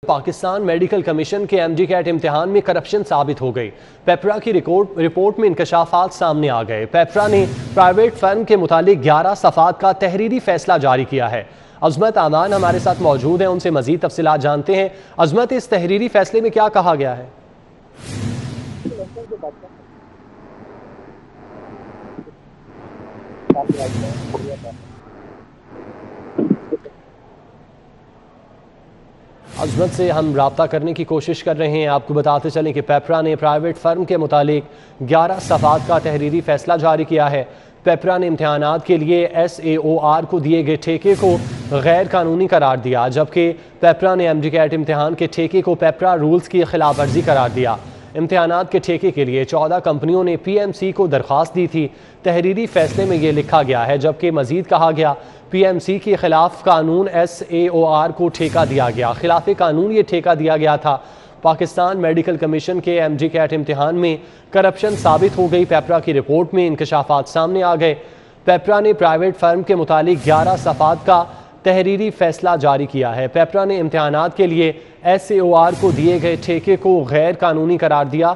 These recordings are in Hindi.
पाकिस्तान मेडिकल कमीशन के एमडी कैट इम्तिहान में करप्शन साबित हो गई। पेपरा की रिपोर्ट में इंकशाफात सामने आ गए। पेपरा ने प्राइवेट फर्म के मुतालिक 11 सफ़ात का तहरीरी फैसला जारी किया है। अजमत आमान हमारे साथ मौजूद हैं, उनसे मजीद तफसीलात जानते हैं। अजमत, इस तहरीरी फैसले में क्या कहा गया है? अजमत से हम रब्ता करने की कोशिश कर रहे हैं। आपको बताते चलें कि पेपरा ने प्राइवेट फर्म के मुतालिक 11 सफ़ात का तहरीरी फैसला जारी किया है। पेपरा ने इम्तिहानात के लिए SAOR को दिए गए ठेके को गैर कानूनी करार दिया, जबकि पेपरा ने एमडी कैट इम्तिहान के ठेके को पेपरा रूल्स की खिलाफ वर्जी करार दिया। इम्तिहानात के ठेके के लिए 14 कंपनियों ने PMC को दरख्वास्त दी थी। तहरीरी फैसले में ये लिखा गया है, जबकि मजीद कहा गया PMC के खिलाफ कानून SAOR को ठेका दिया गया। खिलाफ कानून ये ठेका दिया गया था। पाकिस्तान मेडिकल कमीशन के MD कैट इम्तिहान में करप्शन साबित हो गई। पेपरा की रिपोर्ट में इंकशाफात सामने आ गए। पेपरा ने प्राइवेट फर्म के मुतालिक 11 सफ़ात का तहरीरी फैसला जारी किया है। पेपरा ने इम्तिहानात के लिए SAOR को दिए गए ठेके को गैर कानूनी करार दिया।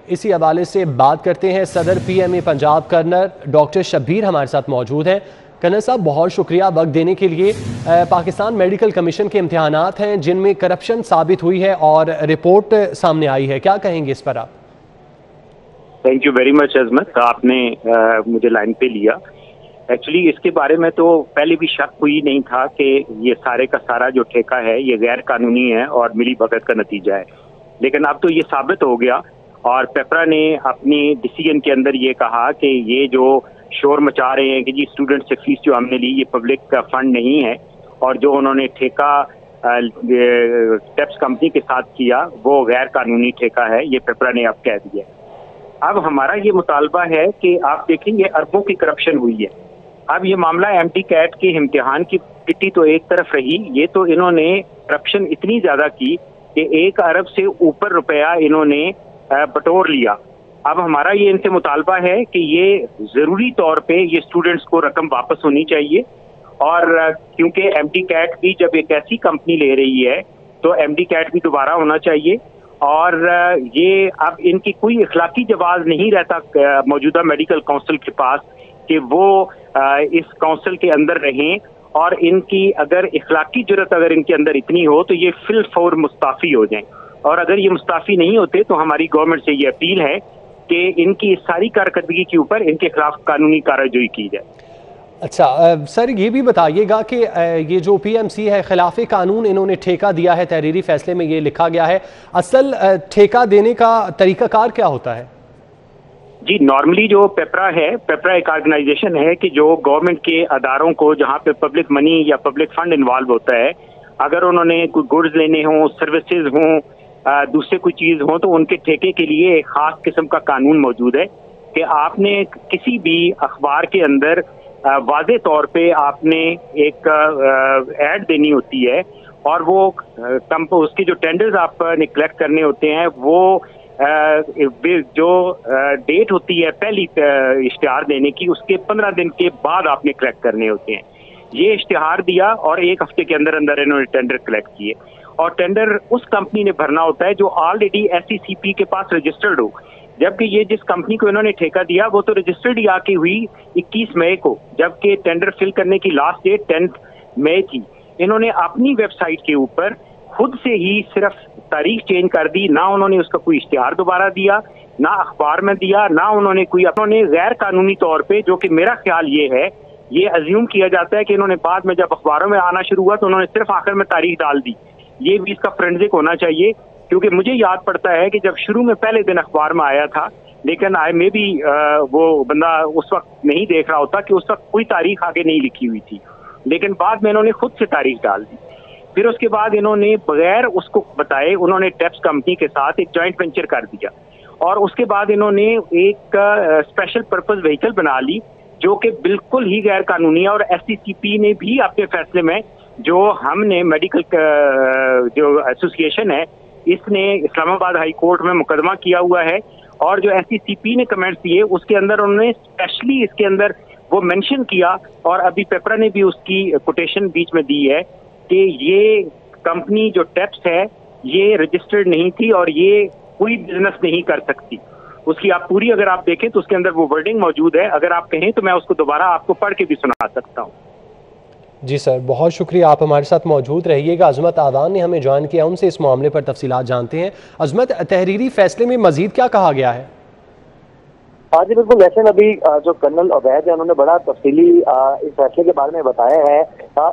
इसी हवाले से बात करते हैं। सदर PMA Punjab colonel doctor Shabbir हमारे साथ मौजूद हैं। कर्नल साहब, बहुत शुक्रिया वक्त देने के लिए। पाकिस्तान मेडिकल कमीशन के इम्तिहानात हैं जिनमें करप्शन साबित हुई है और रिपोर्ट सामने आई है, क्या कहेंगे इस पर आप? थैंक यू वेरी मच अजमत, आपने मुझे लाइन पे लिया। एक्चुअली इसके बारे में तो पहले भी शक हुई नहीं था कि ये सारे का सारा जो ठेका है ये गैर कानूनी है और मिली भगत का नतीजा है, लेकिन अब तो ये साबित हो गया। और पेपरा ने अपनी डिसीजन के अंदर ये कहा कि ये जो शोर मचा रहे हैं कि जी स्टूडेंट से फीस जो हमने ली ये पब्लिक का फंड नहीं है, और जो उन्होंने ठेका टेप्स कंपनी के साथ किया वो गैर कानूनी ठेका है, ये पेपरा ने अब कह दिया। अब हमारा ये मुतालबा है कि आप देखेंगे अरबों की करप्शन हुई है। अब ये मामला एमडी कैट के इम्तिहान की पिट्टी तो एक तरफ रही, ये तो इन्होंने करप्शन इतनी ज्यादा की कि 1 अरब से ऊपर रुपया इन्होंने बटोर लिया। अब हमारा ये इनसे मुतालबा है कि ये जरूरी तौर पे ये स्टूडेंट्स को रकम वापस होनी चाहिए, और क्योंकि एमडी कैट भी जब एक ऐसी कंपनी ले रही है तो एमडी कैट भी दोबारा होना चाहिए। और ये अब इनकी कोई इखलाकी जवाब नहीं रहता मौजूदा मेडिकल काउंसिल के पास कि वो इस काउंसिल के अंदर रहें, और इनकी अगर इखलाकी जुर्रत अगर इनके अंदर इतनी हो तो ये फिल फौर मुस्ताफी हो जाएं। और अगर ये मुस्ताफी नहीं होते तो हमारी गवर्नमेंट से ये अपील है कि इनकी इस सारी कारकर्दगी के ऊपर इनके खिलाफ कानूनी कार्रवाई की जाए। अच्छा सर, ये भी बताइएगा कि ये जो PMC है खिलाफ कानून इन्होंने ठेका दिया है, तहरीरी फैसले में ये लिखा गया है, असल ठेका देने का तरीकाकार क्या होता है? जी, नॉर्मली जो पेपरा है, पेपरा एक ऑर्गेनाइजेशन है कि जो गवर्नमेंट के अदारों को जहाँ पे पब्लिक मनी या पब्लिक फंड इन्वॉल्व होता है, अगर उन्होंने कोई गुड्स लेने हों, सर्विसेज हों, दूसरे कोई चीज हो, तो उनके ठेके के लिए एक खास किस्म का कानून मौजूद है कि आपने किसी भी अखबार के अंदर वाज़े तौर पे आपने एक ऐड देनी होती है, और वो उसके जो टेंडर्स आपने कलेक्ट करने होते हैं वो जो डेट होती है पहली इश्तिहार देने की, उसके 15 दिन के बाद आपने कलेक्ट करने होते हैं। ये इश्तिहार दिया और 1 हफ्ते के अंदर अंदर इन्होंने टेंडर कलेक्ट किए, और टेंडर उस कंपनी ने भरना होता है जो ऑलरेडी SECP के पास रजिस्टर्ड हो। जबकि ये जिस कंपनी को इन्होंने ठेका दिया वो तो रजिस्टर्ड ही आके हुई 21 मई को, जबकि टेंडर फिल करने की लास्ट डेट 10 मई थी। इन्होंने अपनी वेबसाइट के ऊपर खुद से ही सिर्फ तारीख चेंज कर दी, ना उन्होंने उसका कोई इश्तिहार दोबारा दिया, ना अखबार में दिया, ना उन्होंने कोई अपने गैर कानूनी तौर पे, जो कि मेरा ख्याल ये है, ये अज्यूम किया जाता है कि इन्होंने बाद में जब अखबारों में आना शुरू हुआ तो उन्होंने सिर्फ आखिर में तारीख डाल दी। ये भी इसका फोरेंसिक होना चाहिए, क्योंकि मुझे याद पड़ता है कि जब शुरू में पहले दिन अखबार में आया था, लेकिन आई मे भी वो बंदा उस वक्त नहीं देख रहा होता कि उस वक्त कोई तारीख आगे नहीं लिखी हुई थी, लेकिन बाद में इन्होंने खुद से तारीख डाल दी। फिर उसके बाद इन्होंने बगैर उसको बताए उन्होंने टेप्स कंपनी के साथ एक जॉइंट वेंचर कर दिया, और उसके बाद इन्होंने एक स्पेशल पर्पज व्हीकल बना ली जो कि बिल्कुल ही गैर कानूनी है। और SECP ने भी अपने फैसले में, जो हमने मेडिकल जो एसोसिएशन है, इसने इस्लामाबाद हाई कोर्ट में मुकदमा किया हुआ है, और जो SECP ने कमेंट्स दिए उसके अंदर उन्होंने स्पेशली इसके अंदर वो मेंशन किया, और अभी पेपरा ने भी उसकी कोटेशन बीच में दी है कि ये कंपनी जो टेप्स है ये रजिस्टर्ड नहीं थी और ये कोई बिजनेस नहीं कर सकती। उसकी आप पूरी अगर आप देखें तो उसके अंदर वो वर्डिंग मौजूद है। अगर आप कहें तो मैं उसको दोबारा आपको पढ़ के भी सुना सकता हूँ। जी सर, बहुत शुक्रिया, आप हमारे साथ मौजूद रहिएगा। अजमत आदान ने हमें ज्वाइन किया, उनसे इस मामले पर तफसीलात जानते हैं। अजमत, तहरीरी फैसले में मजीद क्या कहा गया है? हाँ जी बिल्कुल, वैसे अभी जो कर्नल अवैध है उन्होंने बड़ा तफसीली इस फैसले के बारे में बताया है।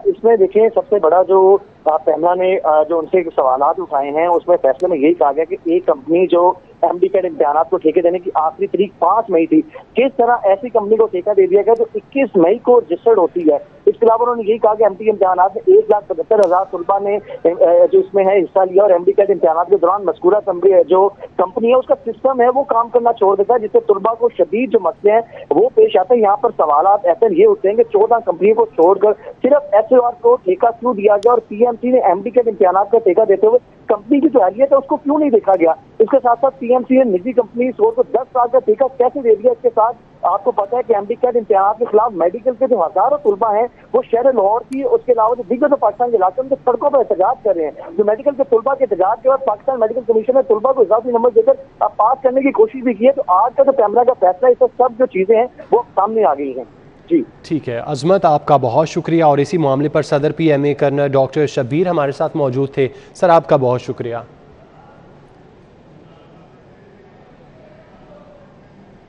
इसमें देखिए सबसे बड़ा जो पैमला ने जो उनसे सवालात उठाए हैं उसमें फैसले में यही कहा गया कि एक कंपनी जो एमडी-कैट इम्तिहानात को ठेके देने की आखिरी तारीख 5 मई थी, किस तरह ऐसी कंपनी को ठेका दे दिया गया जो 21 मई को रजिस्टर्ड होती है। इसके अलावा उन्होंने यही कहा कि एमडी इम्तिहानात में 1,75,000 तलबा ने जो इसमें है हिस्सा लिया और एमडी-कैट इम्तिहानात के दौरान मज़कूरा जो कंपनी है उसका सिस्टम है वो काम करना छोड़ देता है, जिससे तलबा को शदीद जो मसले हैं वो पेश आते हैं। यहाँ पर सवालात ऐसे ये उठते हैं कि 14 कंपनियों को छोड़कर सिर्फ एसओआर को ठेका क्यों दिया गया और पीएमसी ने एमडी-कैट इम्तिहानात का ठेका देते हुए कंपनी की जो अहलियत है उसको क्यों नहीं देखा गया। इसके साथ साथ पीएमसी ने निजी कंपनी सोर को 10 साल का ठेका कैसे दे दिया। इसके साथ आपको पता है कि एमडी-कैट इम्तिहानात के खिलाफ मेडिकल के जो हजारों तलबा हैं वो शहर लाहौर की, उसके अलावा जो दिग्गज पाकिस्तान के इलाकों में सड़कों पर एहतजाज कर रहे हैं। जो मेडिकल के तलबा के एहतजाज के बाद पाकिस्तान मेडिकल कमीशन ने तलबा को इजाफी नंबर देकर पास करने की कोशिश भी की है। तो आज का जो पैमरा का फैसला, इस सब जो चीजें हैं वो सामने आ गई हैं। जी ठीक है अजमत, आपका बहुत शुक्रिया। और इसी मामले पर सदर PMA कर्नल डॉक्टर शब्बीर हमारे साथ मौजूद थे। सर, आपका बहुत शुक्रिया।